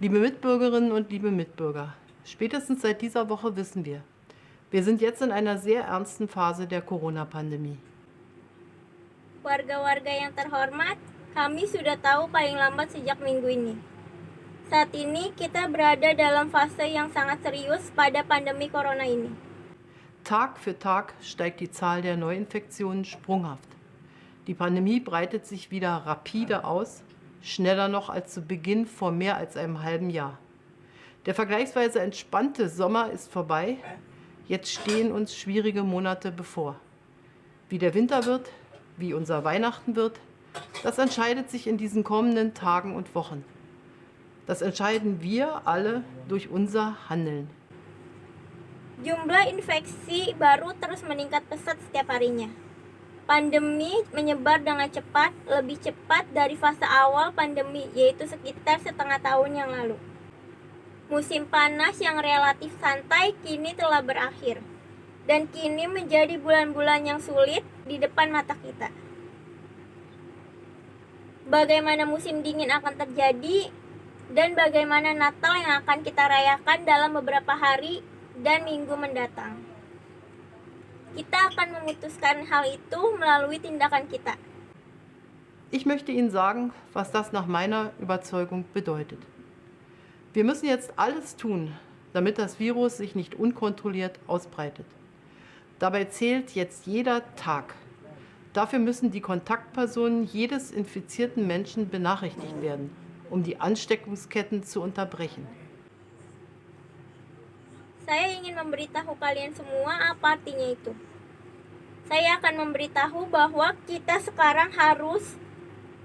Liebe Mitbürgerinnen und liebe Mitbürger, spätestens seit dieser Woche wissen wir sind jetzt in einer sehr ernsten Phase der Corona-Pandemie. Warga-warga yang terhormat, kami sudah tahu paling lambat sejak minggu ini. Saat ini kita berada dalam fase yang sangat serius pada pandemi Corona ini. Tag für Tag steigt die Zahl der Neuinfektionen sprunghaft. Die Pandemie breitet sich wieder rapide aus, schneller noch als zu Beginn vor mehr als einem halben Jahr. Der vergleichsweise entspannte Sommer ist vorbei. Jetzt stehen uns schwierige Monate bevor. Wie der Winter wird, wie unser Weihnachten wird, das entscheidet sich in diesen kommenden Tagen und Wochen. Das entscheiden wir alle durch unser Handeln. Jumlah infeksi baru terus meningkat pesat setiap harinya. Pandemi menyebar dengan cepat, lebih cepat dari fase awal pandemi, yaitu sekitar setengah tahun yang lalu. Musim panas yang relatif santai kini telah berakhir, dan kini menjadi bulan-bulan yang sulit di depan mata kita. Bagaimana musim dingin akan terjadi, dan bagaimana Natal yang akan kita rayakan dalam beberapa hari dan minggu mendatang. Kita akan memutuskan hal itu melalui tindakan kita. Ich möchte Ihnen sagen, was das nach meiner Überzeugung bedeutet. Wir müssen jetzt alles tun, damit das Virus sich nicht unkontrolliert ausbreitet. Dabei zählt jetzt jeder Tag. Dafür müssen die Kontaktpersonen jedes infizierten Menschen benachrichtigt werden, um die Ansteckungsketten zu unterbrechen. Saya ingin memberitahu kalian semua apa artinya itu. Saya akan memberitahu bahwa kita sekarang harus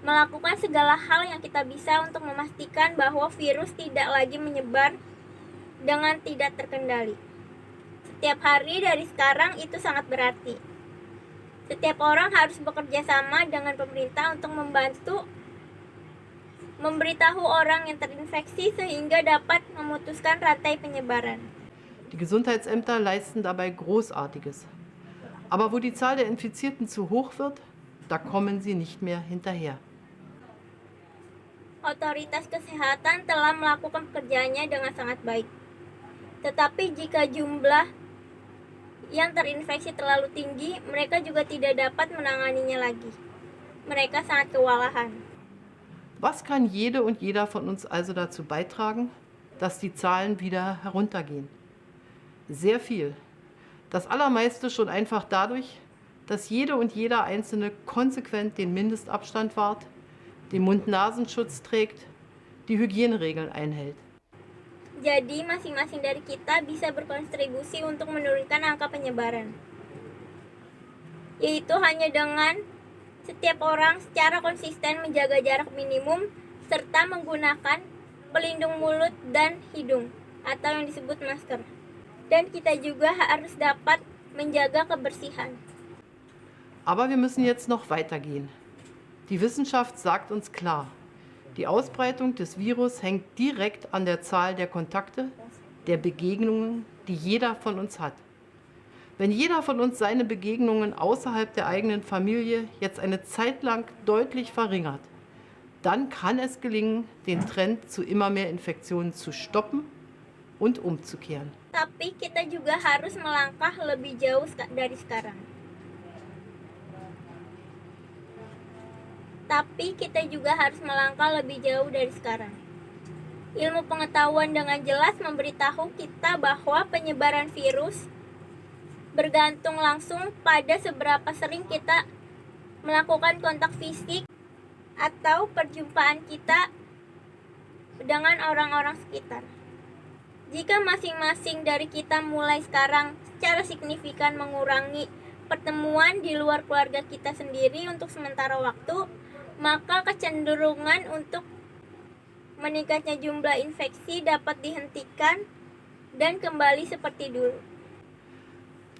melakukan segala hal yang kita bisa untuk memastikan bahwa virus tidak lagi menyebar dengan tidak terkendali. Setiap hari dari sekarang itu sangat berarti. Setiap orang harus bekerja sama dengan pemerintah untuk memberitahu orang yang terinfeksi sehingga dapat memutuskan rantai penyebaran. Die Gesundheitsämter leisten dabei Großartiges. Aber wo die Zahl der Infizierten zu hoch wird, da kommen sie nicht mehr hinterher. Otoritas kesehatan telah melakukan pekerjaannya dengan sangat baik. Tetapi jika jumlah yang terinfeksi terlalu tinggi, mereka juga tidak dapat menanganinya lagi. Mereka sangat kewalahan. Was kann jede und jeder von uns also dazu beitragen, dass die Zahlen wieder heruntergehen? Sehr viel. Das Allermeiste schon einfach dadurch, dass jede und jeder Einzelne konsequent den Mindestabstand wahrt, den Mund-Nasenschutz trägt, die Hygieneregeln einhält. Jadi masing-masing dari kita bisa berkontribusi untuk menurunkan angka penyebaran. Yaitu hanya dengan setiap orang secara konsisten menjaga jarak minimum serta menggunakan pelindung mulut dan hidung atau yang disebut masker. Dan kita juga harus dapat menjaga kebersihan. Aber wir müssen jetzt noch weitergehen. Die Wissenschaft sagt uns klar, die Ausbreitung des Virus hängt direkt an der Zahl der Kontakte, der Begegnungen, die jeder von uns hat. Wenn jeder von uns seine Begegnungen außerhalb der eigenen Familie jetzt eine Zeit lang deutlich verringert, dann kann es gelingen, den Trend zu immer mehr Infektionen zu stoppen und umzukehren. Tapi kita juga harus melangkah lebih jauh dari sekarang. Ilmu pengetahuan dengan jelas memberitahu kita bahwa penyebaran virus bergantung langsung pada seberapa sering kita melakukan kontak fisik atau perjumpaan kita dengan orang-orang sekitar. Jika masing-masing dari kita mulai sekarang secara signifikan mengurangi pertemuan di luar keluarga kita sendiri untuk sementara waktu, maka kecenderungan untuk meningkatnya jumlah infeksi dapat dihentikan dan kembali seperti dulu.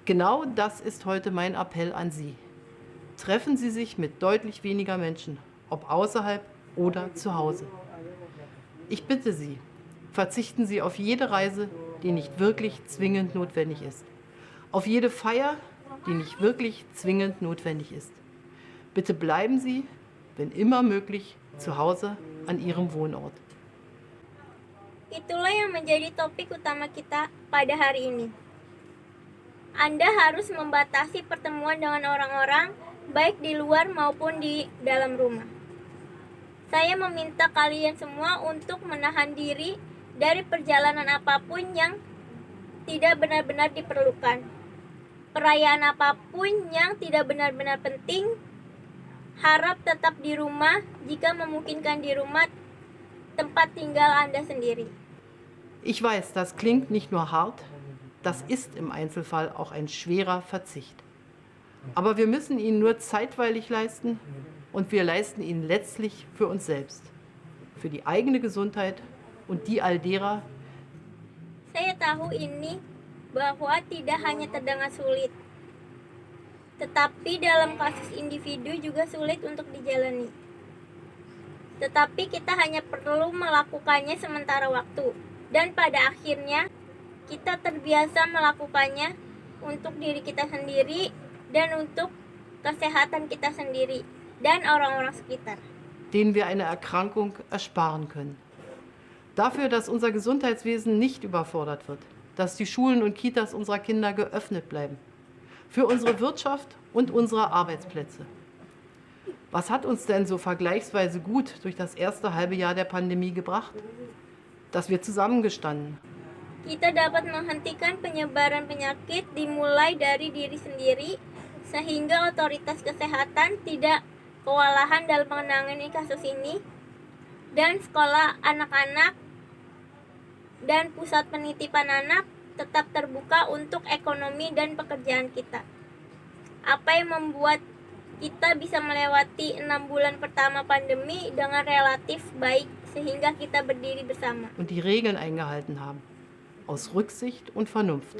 Genau das ist heute mein Appell an Sie. Treffen Sie sich mit deutlich weniger Menschen, ob außerhalb oder zu Hause. Ich bitte Sie, verzichten Sie auf jede Reise, die nicht wirklich zwingend notwendig ist. Auf jede Feier, die nicht wirklich zwingend notwendig ist. Bitte bleiben Sie, wenn immer möglich, zu Hause an Ihrem Wohnort. Itulah yang menjadi topik utama kita pada hari ini. Anda harus membatasi pertemuan dengan orang-orang, baik di luar maupun di dalam rumah. Saya meminta kalian semua untuk menahan diri dari perjalanan apapun yang tidak benar-benar diperlukan. Perayaan apapun yang tidak benar-benar penting, harap tetap di rumah jika memungkinkan di rumah tempat tinggal Anda sendiri. Ich weiß, das klingt nicht nur hart, das ist im Einzelfall auch ein schwerer Verzicht. Aber wir müssen ihn nur zeitweilig leisten und wir leisten ihn letztlich für uns selbst, für die eigene Gesundheit und die all derer. Saya tahu ini bahwa tidak hanya terdengar sulit, tetapi dalam kasus individu juga sulit untuk dijalani. Tetapi kita hanya perlu melakukannya sementara waktu, dan pada akhirnya kita terbiasa melakukannya untuk diri kita sendiri dan untuk kesehatan kita sendiri dan orang-orang sekitar. Denen wir eine Erkrankung ersparen können. Dafür, dass unser Gesundheitswesen nicht überfordert wird, dass die Schulen und Kitas unserer Kinder geöffnet bleiben. Für unsere Wirtschaft und unsere Arbeitsplätze. Was hat uns denn so vergleichsweise gut durch das erste halbe Jahr der Pandemie gebracht? Dass wir zusammengestanden. Kita dapat menghentikan penyebaran penyakit dimulai dari diri sendiri, sehingga otoritas kesehatan tidak kewalahan dalam menangani kasus ini, dan sekolah anak-anak dan pusat penitipan anak tetap terbuka untuk ekonomi dan pekerjaan kita. Apa yang membuat kita bisa melewati 6 bulan pertama pandemi dengan relatif baik sehingga kita berdiri bersama. Und die Regeln eingehalten haben. Aus Rücksicht und Vernunft.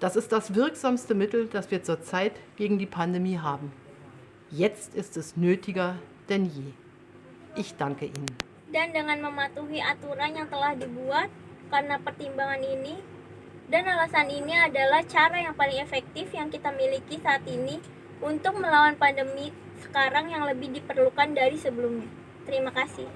Das ist das wirksamste Mittel, das wir zurzeit gegen die Pandemie haben. Jetzt ist es nötiger denn je. Ich danke Ihnen. Dan dengan mematuhi aturan yang telah dibuat karena pertimbangan ini, dan alasan ini adalah cara yang paling efektif yang kita miliki saat ini untuk melawan pandemi sekarang yang lebih diperlukan dari sebelumnya. Terima kasih.